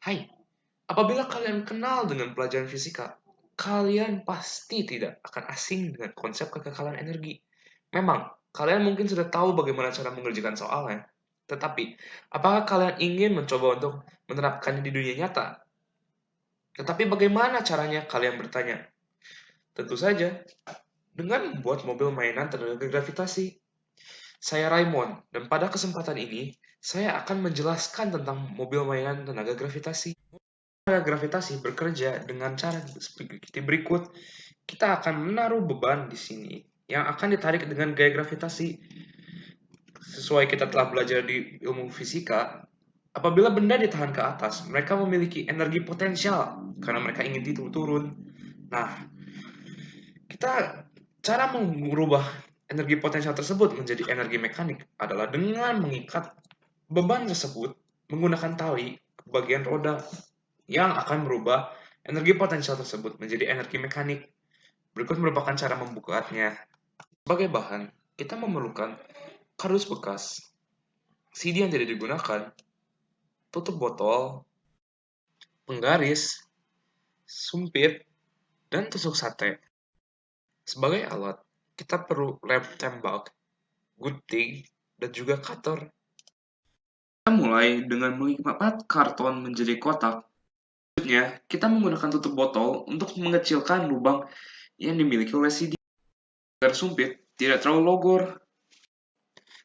Hai, apabila kalian kenal dengan pelajaran fisika, kalian pasti tidak akan asing dengan konsep kekekalan energi. Memang, kalian mungkin sudah tahu bagaimana cara mengerjakan soalnya. Tetapi, apakah kalian ingin mencoba untuk menerapkannya di dunia nyata? Tetapi bagaimana caranya kalian bertanya? Tentu saja, dengan membuat mobil mainan tenaga gravitasi. Saya Raymond, dan pada kesempatan ini, saya akan menjelaskan tentang mobil mainan tenaga gravitasi. Tenaga gravitasi bekerja dengan cara seperti berikut. Kita akan menaruh beban di sini yang akan ditarik dengan gaya gravitasi. Sesuai kita telah belajar di ilmu fisika, apabila benda ditahan ke atas, mereka memiliki energi potensial karena mereka ingin turun. Nah, kita cara mengubah energi potensial tersebut menjadi energi mekanik adalah dengan mengikat beban tersebut menggunakan tali ke bagian roda yang akan merubah energi potensial tersebut menjadi energi mekanik. Berikut merupakan cara membuatnya. Sebagai bahan, kita memerlukan kardus bekas, CD yang tidak digunakan, tutup botol, penggaris, sumpit, dan tusuk sate. Sebagai alat, kita perlu lem tembak, gunting, dan juga cutter. Kita mulai dengan mengikat karton menjadi kotak. Selanjutnya, kita menggunakan tutup botol untuk mengecilkan lubang yang dimiliki oleh CD agar sumpit tidak terlalu logor.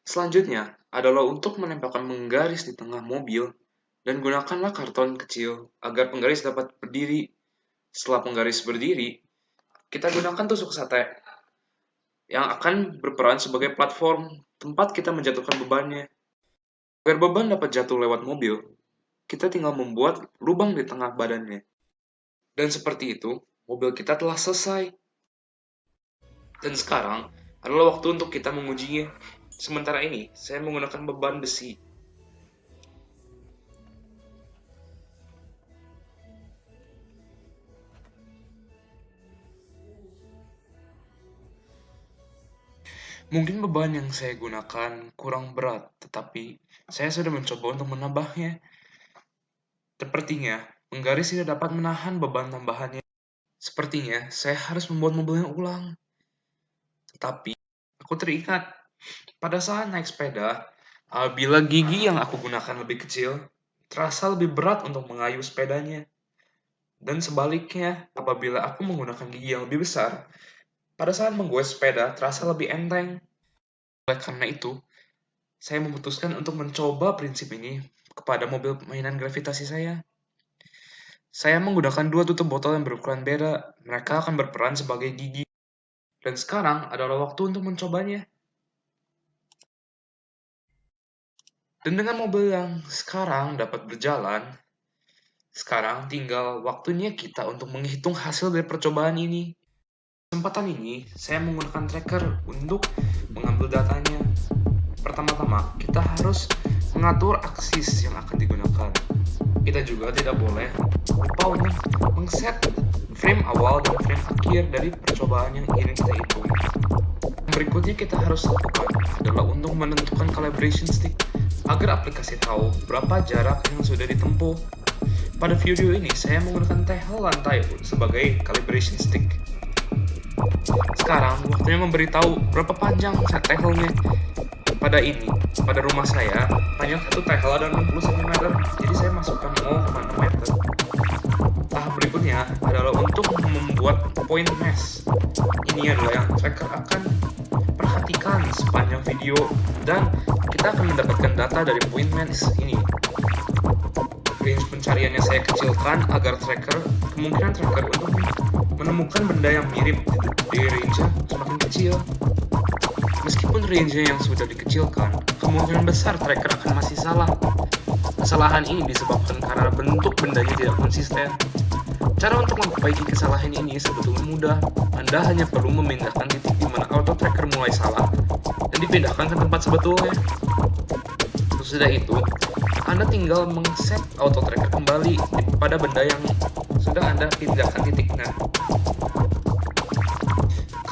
Selanjutnya adalah untuk menempelkan penggaris di tengah mobil dan gunakanlah karton kecil agar penggaris dapat berdiri. Setelah penggaris berdiri, kita gunakan tusuk sate yang akan berperan sebagai platform tempat kita menjatuhkan bebannya. Agar beban dapat jatuh lewat mobil, kita tinggal membuat lubang di tengah badannya. Dan seperti itu, mobil kita telah selesai. Dan sekarang adalah waktu untuk kita mengujinya. Sementara ini, saya menggunakan beban besi. Mungkin beban yang saya gunakan kurang berat, tetapi saya sudah mencoba untuk menambahnya. Sepertinya, penggaris tidak dapat menahan beban tambahannya. Sepertinya, saya harus membuat mobilnya ulang. Tetapi, aku teringat, pada saat naik sepeda, bila gigi yang aku gunakan lebih kecil, terasa lebih berat untuk mengayuh sepedanya. Dan sebaliknya, apabila aku menggunakan gigi yang lebih besar, pada saat menggoes sepeda terasa lebih enteng. Oleh karena itu, saya memutuskan untuk mencoba prinsip ini kepada mobil mainan gravitasi saya. Saya menggunakan dua tutup botol yang berukuran beda. Mereka akan berperan sebagai gigi. Dan sekarang adalah waktu untuk mencobanya. Dan dengan mobil yang sekarang dapat berjalan, sekarang tinggal waktunya kita untuk menghitung hasil dari percobaan ini. Kesempatan ini, saya menggunakan tracker untuk mengambil datanya. Pertama-tama, kita harus mengatur aksis yang akan digunakan. Kita juga tidak boleh lupa untuk mengset frame awal dan frame akhir dari percobaan yang ingin kita hitung. Berikutnya kita harus lakukan adalah untuk menentukan calibration stick agar aplikasi tahu berapa jarak yang sudah ditempuh. Pada video ini, saya menggunakan tehel lantai sebagai calibration stick. Sekarang, waktunya memberitahu berapa panjang tehelnya. Pada rumah saya, panjang satu tehel ada 60 cm, jadi saya masukkan 0,6 meter. Tahap berikutnya adalah untuk membuat point mesh. Ini adalah yang tracker akan perhatikan sepanjang video, dan kita akan mendapatkan data dari point mesh ini. Range pencariannya saya kecilkan agar kemungkinan tracker untuk menemukan benda yang mirip di range semakin kecil. Meskipun range yang sudah dikecilkan, kemungkinan besar tracker akan masih salah. Kesalahan ini disebabkan karena bentuk bendanya tidak konsisten. Cara untuk memperbaiki kesalahan ini sebetulnya mudah. Anda hanya perlu memindahkan titik di mana auto tracker mulai salah dan dipindahkan ke tempat sebetulnya. Sesudah itu, Anda tinggal mengset auto tracker kembali pada benda yang sudah Anda pindahkan titiknya.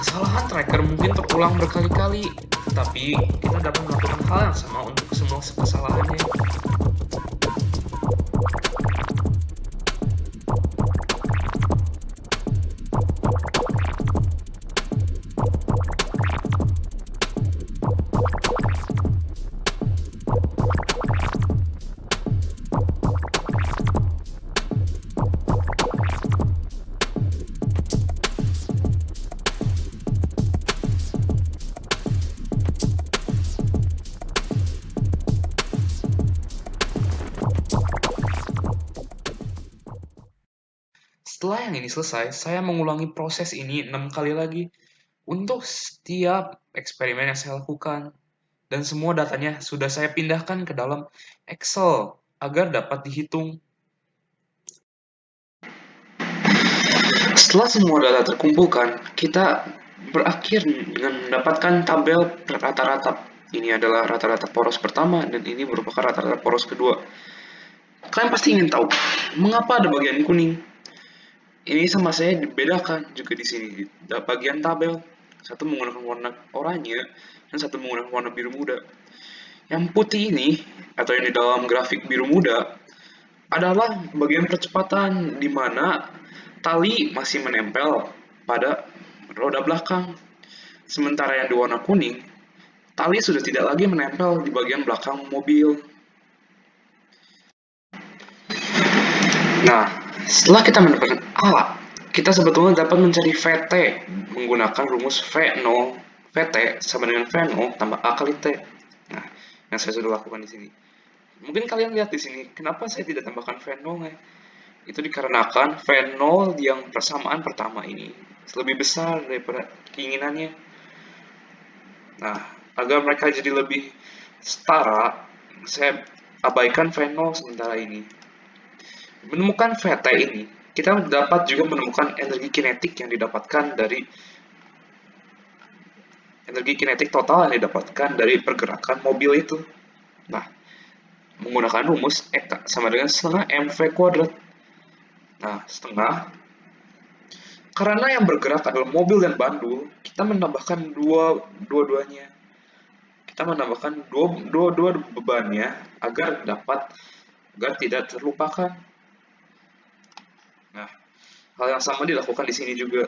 Kesalahan tracker mungkin terulang berkali-kali, tapi kita dapat melakukan hal yang sama untuk semua kesalahannya. Setelah yang ini selesai, saya mengulangi proses ini 6 kali lagi untuk setiap eksperimen yang saya lakukan. Dan semua datanya sudah saya pindahkan ke dalam Excel agar dapat dihitung. Setelah semua data terkumpulkan, kita berakhir dengan mendapatkan tabel rata-rata. Ini adalah rata-rata poros pertama dan ini merupakan rata-rata poros kedua. Kalian pasti ingin tahu, mengapa ada bagian kuning? Ini sama saya dibedakan juga di sini. Bagian tabel, satu menggunakan warna oranye dan satu menggunakan warna biru muda. Yang putih ini, atau yang di dalam grafik biru muda, adalah bagian percepatan di mana tali masih menempel pada roda belakang. Sementara yang di warna kuning, tali sudah tidak lagi menempel di bagian belakang mobil. Nah, setelah kita mendapatkan A, kita sebetulnya dapat mencari VT menggunakan rumus V0, VT sama dengan V0 tambah A kali T. Nah, yang saya sudah lakukan di sini. Mungkin kalian lihat di sini, kenapa saya tidak tambahkan V0 ya? Itu dikarenakan V0 yang persamaan pertama ini lebih besar daripada keinginannya. Nah, agar mereka jadi lebih setara, saya abaikan V0 sementara ini. Menemukan VT ini, kita dapat juga menemukan energi kinetik yang didapatkan dari energi kinetik total yang didapatkan dari pergerakan mobil itu. Nah, menggunakan rumus E sama dengan setengah mv kuadrat. Nah, setengah karena yang bergerak adalah mobil dan bandul, kita menambahkan dua-duanya. Kita menambahkan dua bebannya agar tidak terlupakan. Nah, hal yang sama dilakukan di sini juga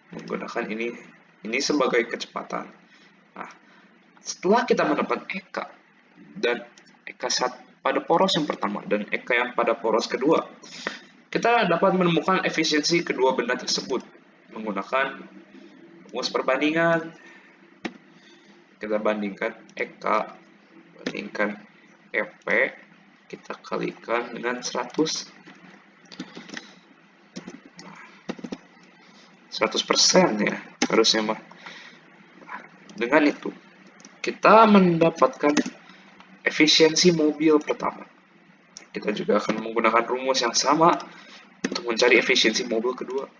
menggunakan ini sebagai kecepatan. Nah, setelah kita mendapat Eka dan Eka pada poros yang pertama dan Eka yang pada poros kedua, kita dapat menemukan efisiensi kedua benda tersebut menggunakan rumus perbandingan. Kita bandingkan Eka bandingkan EP, kita kalikan dengan 100. 100% ya harusnya mah. Dengan itu kita mendapatkan efisiensi mobil pertama. Kita juga akan menggunakan rumus yang sama untuk mencari efisiensi mobil kedua.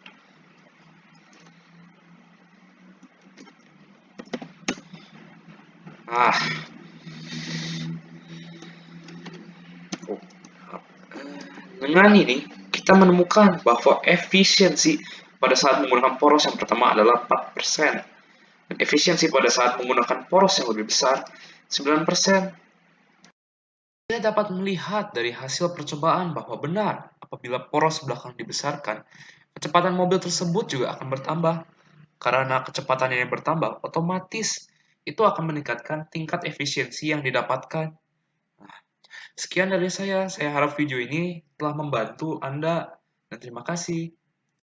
Nah, dengan ini kita menemukan bahwa efisiensi pada saat menggunakan poros yang pertama adalah 4%. Dan efisiensi pada saat menggunakan poros yang lebih besar 9%. Kita dapat melihat dari hasil percobaan bahwa benar, apabila poros belakang dibesarkan, kecepatan mobil tersebut juga akan bertambah. Karena kecepatan yang bertambah, otomatis itu akan meningkatkan tingkat efisiensi yang didapatkan. Nah, sekian dari saya harap video ini telah membantu Anda, dan terima kasih.